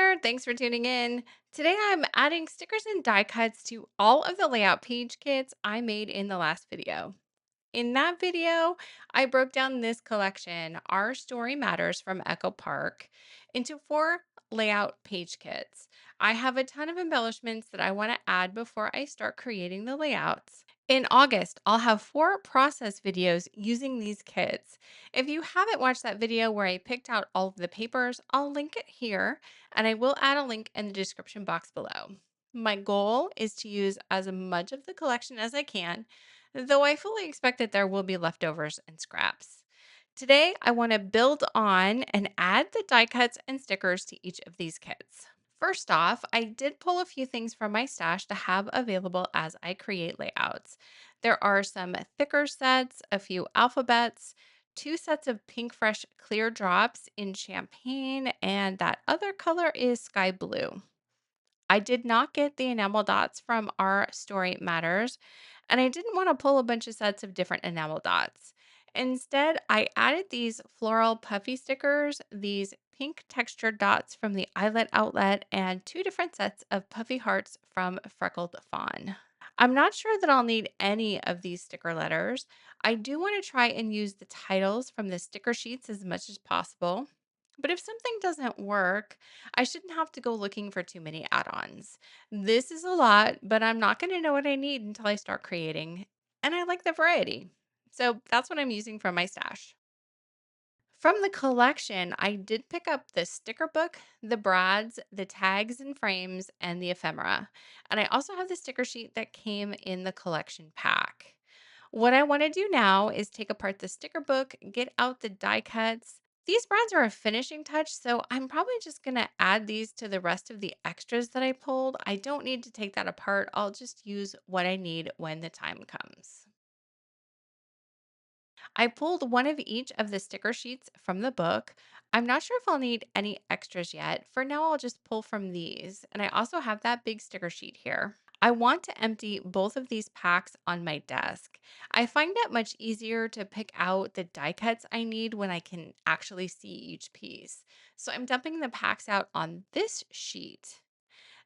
there. Thanks for tuning in. Today I'm adding stickers and die cuts to all of the layout page kits I made in the last video. In that video, I broke down this collection, Our Story Matters from Echo Park, into four layout page kits. I have a ton of embellishments that I want to add before I start creating the layouts. In August, I'll have four process videos using these kits. If you haven't watched that video where I picked out all of the papers, I'll link it here and I will add a link in the description box below. My goal is to use as much of the collection as I can, though I fully expect that there will be leftovers and scraps. Today, I want to build on and add the die cuts and stickers to each of these kits. First off, I did pull a few things from my stash to have available as I create layouts. There are some thicker sets, a few alphabets, two sets of pink fresh clear drops in champagne, and that other color is sky blue. I did not get the enamel dots from Our Story Matters, and I didn't want to pull a bunch of sets of different enamel dots. Instead, I added these floral puffy stickers, these pink textured dots from the Eyelet Outlet, and two different sets of puffy hearts from Freckled Fawn. I'm not sure that I'll need any of these sticker letters. I do want to try and use the titles from the sticker sheets as much as possible. But if something doesn't work, I shouldn't have to go looking for too many add ons. This is a lot, but I'm not going to know what I need until I start creating. And I like the variety. So that's what I'm using from my stash. From the collection, I did pick up the sticker book, the brads, the tags and frames, and the ephemera. And I also have the sticker sheet that came in the collection pack. What I want to do now is take apart the sticker book, get out the die cuts. These brads are a finishing touch, so I'm probably just going to add these to the rest of the extras that I pulled. I don't need to take that apart. I'll just use what I need when the time comes. I pulled one of each of the sticker sheets from the book. I'm not sure if I'll need any extras yet. For now, I'll just pull from these. And I also have that big sticker sheet here. I want to empty both of these packs on my desk. I find it much easier to pick out the die cuts I need when I can actually see each piece. So I'm dumping the packs out on this sheet.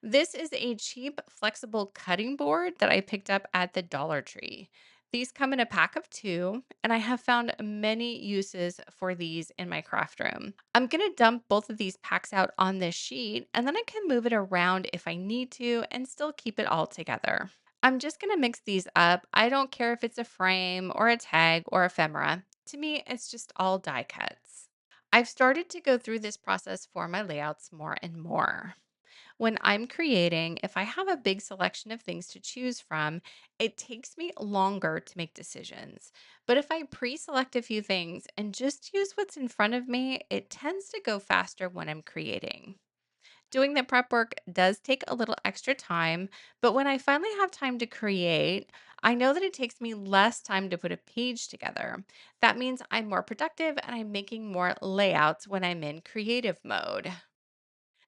This is a cheap, flexible cutting board that I picked up at the Dollar Tree. These come in a pack of two, and I have found many uses for these in my craft room. I'm going to dump both of these packs out on this sheet, and then I can move it around if I need to and still keep it all together. I'm just going to mix these up. I don't care if it's a frame or a tag or ephemera. To me, it's just all die cuts. I've started to go through this process for my layouts more and more. When I'm creating, if I have a big selection of things to choose from, it takes me longer to make decisions. But if I pre select a few things and just use what's in front of me, it tends to go faster when I'm creating. Doing the prep work does take a little extra time, but when I finally have time to create, I know that it takes me less time to put a page together. That means I'm more productive and I'm making more layouts when I'm in creative mode.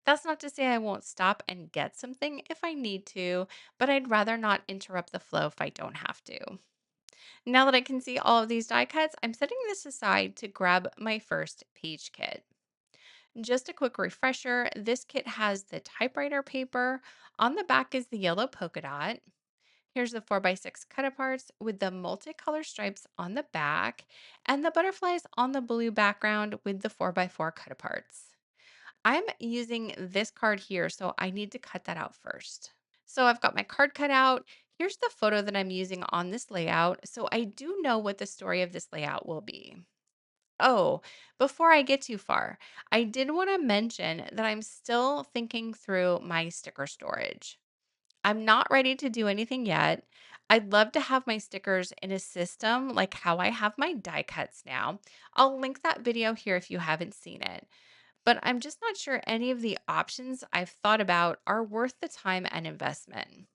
That's not to say I won't stop and get something if I need to, but I'd rather not interrupt the flow if I don't have to. Now that I can see all of these die cuts, I'm setting this aside to grab my first page kit. Just a quick refresher, this kit has the typewriter paper. On the back is the yellow polka dot. Here's the 4x6 cut aparts with the multicolor stripes on the back and the butterflies on the blue background with the 4x4 cut aparts. I'm using this card here, so I need to cut that out first. So I've got my card cut out. Here's the photo that I'm using on this layout, so I do know what the story of this layout will be. Oh, before I get too far, I did want to mention that I'm still thinking through my sticker storage. I'm not ready to do anything yet. I'd love to have my stickers in a system like how I have my die cuts now. I'll link that video here if you haven't seen it, but I'm just not sure any of the options I've thought about are worth the time and investment.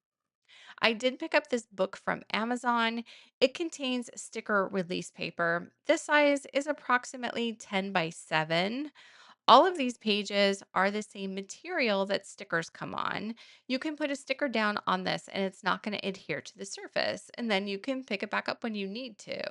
I did pick up this book from Amazon. It contains sticker release paper. This size is approximately 10 by 7. All of these pages are the same material that stickers come on. You can put a sticker down on this and it's not going to adhere to the surface, and then you can pick it back up when you need to.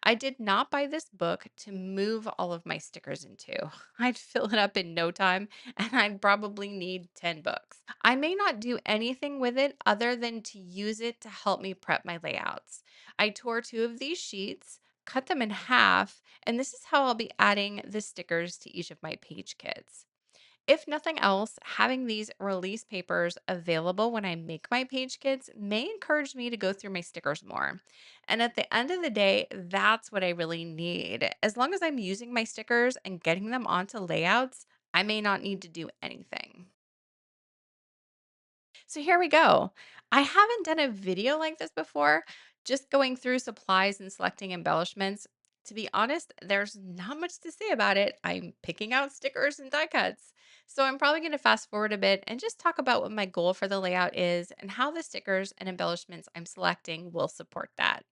I did not buy this book to move all of my stickers into. I'd fill it up in no time and I'd probably need 10 books. I may not do anything with it other than to use it to help me prep my layouts. I tore two of these sheets, cut them in half, and this is how I'll be adding the stickers to each of my page kits. If nothing else, having these release papers available when I make my page kits may encourage me to go through my stickers more. And at the end of the day, that's what I really need. As long as I'm using my stickers and getting them onto layouts, I may not need to do anything. So here we go. I haven't done a video like this before, just going through supplies and selecting embellishments. To be honest, there's not much to say about it. I'm picking out stickers and die cuts. So I'm probably going to fast forward a bit and just talk about what my goal for the layout is and how the stickers and embellishments I'm selecting will support that.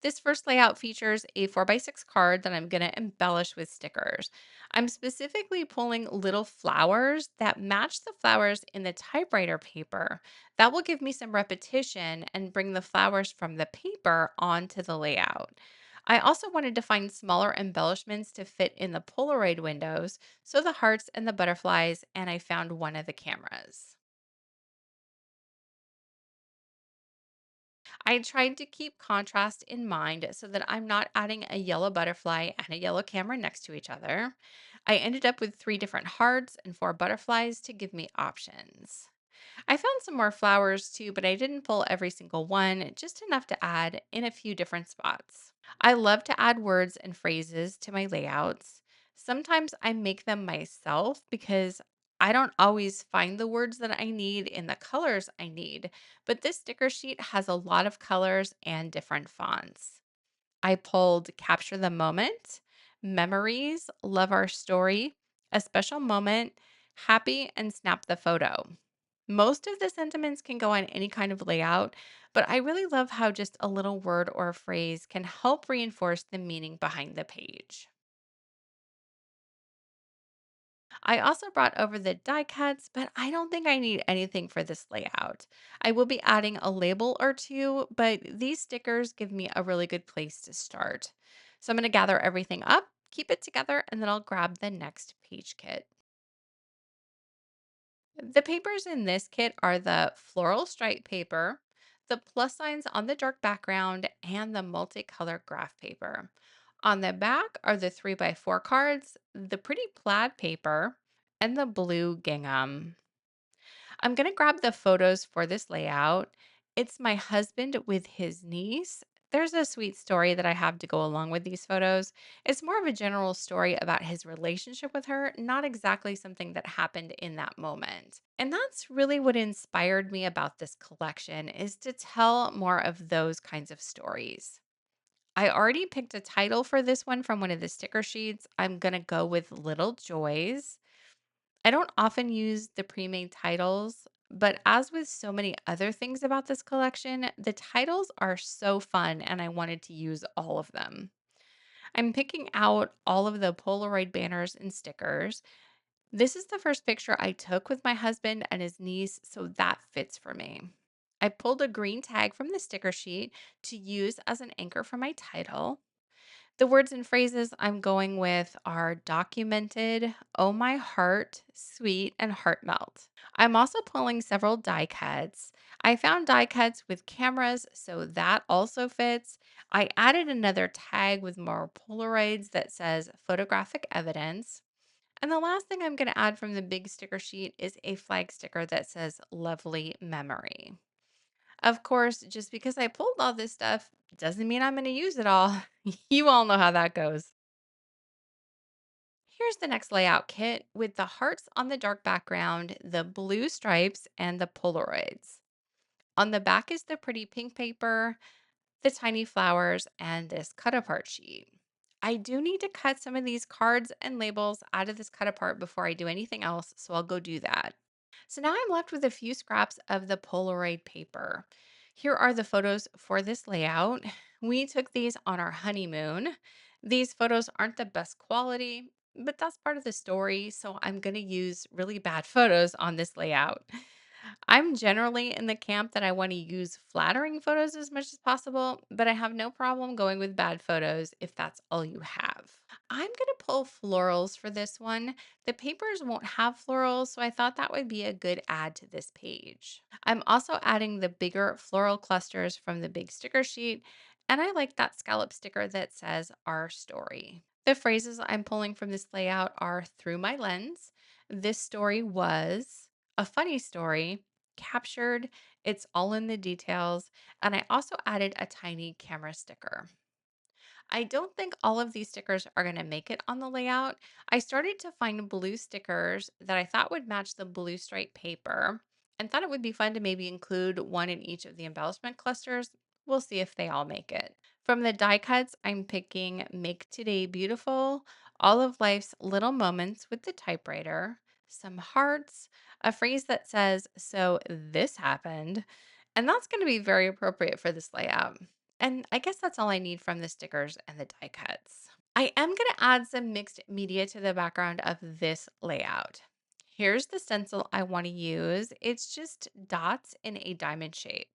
This first layout features a 4x6 card that I'm going to embellish with stickers. I'm specifically pulling little flowers that match the flowers in the typewriter paper. That will give me some repetition and bring the flowers from the paper onto the layout. I also wanted to find smaller embellishments to fit in the Polaroid windows, so the hearts and the butterflies, and I found one of the cameras. I tried to keep contrast in mind so that I'm not adding a yellow butterfly and a yellow camera next to each other. I ended up with three different hearts and four butterflies to give me options. I found some more flowers too, but I didn't pull every single one, just enough to add in a few different spots. I love to add words and phrases to my layouts. Sometimes I make them myself because I don't always find the words that I need in the colors I need, but this sticker sheet has a lot of colors and different fonts. I pulled Capture the Moment, Memories, Love Our Story, A Special Moment, Happy, and Snap the Photo. Most of the sentiments can go on any kind of layout, but I really love how just a little word or a phrase can help reinforce the meaning behind the page. I also brought over the die cuts, but I don't think I need anything for this layout. I will be adding a label or two, but these stickers give me a really good place to start. So I'm going to gather everything up, keep it together, and then I'll grab the next page kit. The papers in this kit are the floral stripe paper, the plus signs on the dark background, and the multicolor graph paper. On the back are the 3x4 cards, the pretty plaid paper, and the blue gingham. I'm going to grab the photos for this layout. It's my husband with his niece. There's a sweet story that I have to go along with these photos. It's more of a general story about his relationship with her, not exactly something that happened in that moment. And that's really what inspired me about this collection is to tell more of those kinds of stories. I already picked a title for this one from one of the sticker sheets. I'm going to go with Little Joys. I don't often use the pre-made titles, but as with so many other things about this collection, the titles are so fun and I wanted to use all of them. I'm picking out all of the Polaroid banners and stickers. This is the first picture I took with my husband and his niece, so that fits for me. I pulled a green tag from the sticker sheet to use as an anchor for my title. The words and phrases I'm going with are documented, oh my heart, sweet, and heart melt. I'm also pulling several die cuts. I found die cuts with cameras, so that also fits. I added another tag with more Polaroids that says photographic evidence. And the last thing I'm going to add from the big sticker sheet is a flag sticker that says lovely memory. Of course, just because I pulled all this stuff doesn't mean I'm going to use it all. You all know how that goes. Here's the next layout kit with the hearts on the dark background, the blue stripes, and the Polaroids. On the back is the pretty pink paper, the tiny flowers, and this cut apart sheet. I do need to cut some of these cards and labels out of this cut apart before I do anything else, so I'll go do that. So now I'm left with a few scraps of the Polaroid paper. Here are the photos for this layout. We took these on our honeymoon. These photos aren't the best quality. but that's part of the story. So I'm going to use really bad photos on this layout. I'm generally in the camp that I want to use flattering photos as much as possible, but I have no problem going with bad photos if that's all you have. I'm going to pull florals for this one. The papers won't have florals, so I thought that would be a good add to this page. I'm also adding the bigger floral clusters from the big sticker sheet, and I like that scallop sticker that says Our Story. The phrases I'm pulling from this layout are through my lens. This story was a funny story, captured, it's all in the details, and I also added a tiny camera sticker. I don't think all of these stickers are going to make it on the layout. I started to find blue stickers that I thought would match the blue stripe paper and thought it would be fun to maybe include one in each of the embellishment clusters. We'll see if they all make it. From the die cuts, I'm picking Make Today Beautiful, All of Life's Little Moments with the typewriter, some hearts, a phrase that says, So this happened. And that's going to be very appropriate for this layout. And I guess that's all I need from the stickers and the die cuts. I am going to add some mixed media to the background of this layout. Here's the stencil I want to use. It's just dots in a diamond shape.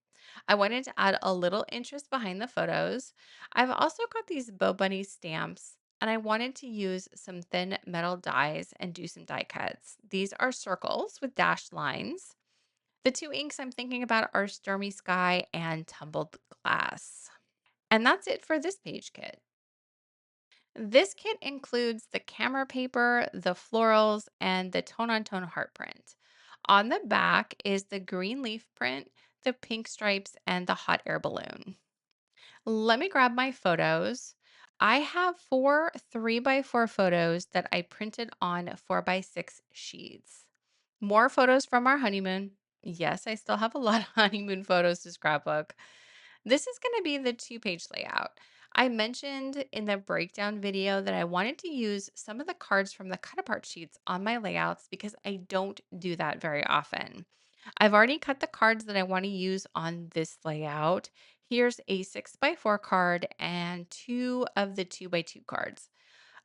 I wanted to add a little interest behind the photos. I've also got these Bow Bunny stamps, and I wanted to use some thin metal dies and do some die cuts. These are circles with dashed lines. The two inks I'm thinking about are Stormy Sky and Tumbled Glass. And that's it for this page kit. This kit includes the camera paper, the florals, and the tone on tone heart print. On the back is the green leaf print, the pink stripes, and the hot air balloon. Let me grab my photos. I have four 3x4 photos that I printed on 4x6 sheets. More photos from our honeymoon. Yes, I still have a lot of honeymoon photos to scrapbook. This is going to be the two-page layout. I mentioned in the breakdown video that I wanted to use some of the cards from the cut apart sheets on my layouts because I don't do that very often. I've already cut the cards that I want to use on this layout. Here's a 6x4 card and two of the 2x2 cards.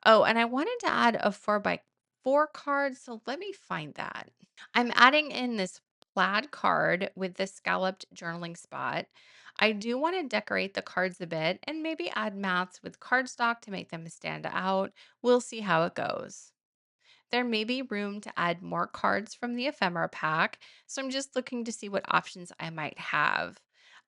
Oh, and I wanted to add a 4x4 card, so let me find that. I'm adding in this plaid card with the scalloped journaling spot. I do want to decorate the cards a bit and maybe add mats with cardstock to make them stand out. We'll see how it goes. There may be room to add more cards from the ephemera pack, so I'm just looking to see what options I might have.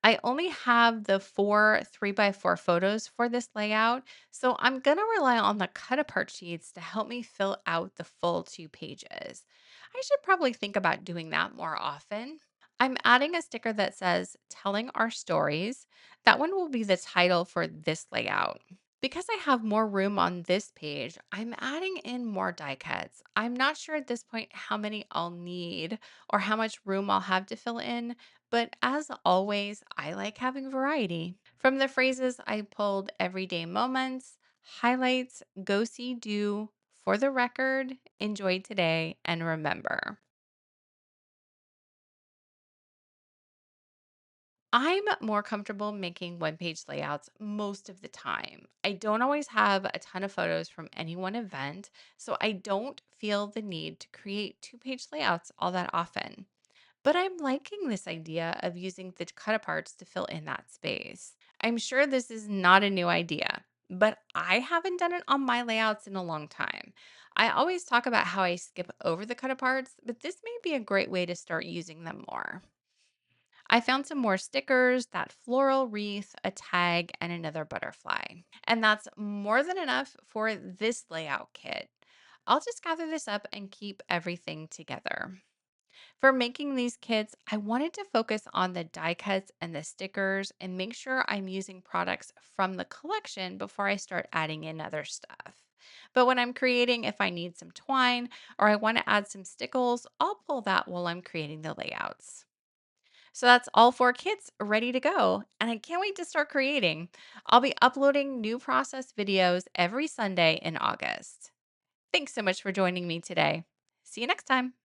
I only have the four 3x4 photos for this layout, so I'm going to rely on the cut apart sheets to help me fill out the full two pages. I should probably think about doing that more often. I'm adding a sticker that says Telling Our Stories. That one will be the title for this layout. Because I have more room on this page, I'm adding in more die cuts. I'm not sure at this point how many I'll need or how much room I'll have to fill in, but as always, I like having variety. From the phrases, I pulled everyday moments, highlights, go see do, for the record, enjoy today, and remember. I'm more comfortable making one page layouts most of the time. I don't always have a ton of photos from any one event, so I don't feel the need to create two-page layouts all that often. But I'm liking this idea of using the cut aparts to fill in that space. I'm sure this is not a new idea, but I haven't done it on my layouts in a long time. I always talk about how I skip over the cut aparts, but this may be a great way to start using them more. I found some more stickers, that floral wreath, a tag, and another butterfly. And that's more than enough for this layout kit. I'll just gather this up and keep everything together. For making these kits, I wanted to focus on the die cuts and the stickers and make sure I'm using products from the collection before I start adding in other stuff. But when I'm creating, if I need some twine or I want to add some stickles, I'll pull that while I'm creating the layouts. So that's all four kits ready to go. And I can't wait to start creating. I'll be uploading new process videos every Sunday in August. Thanks so much for joining me today. See you next time.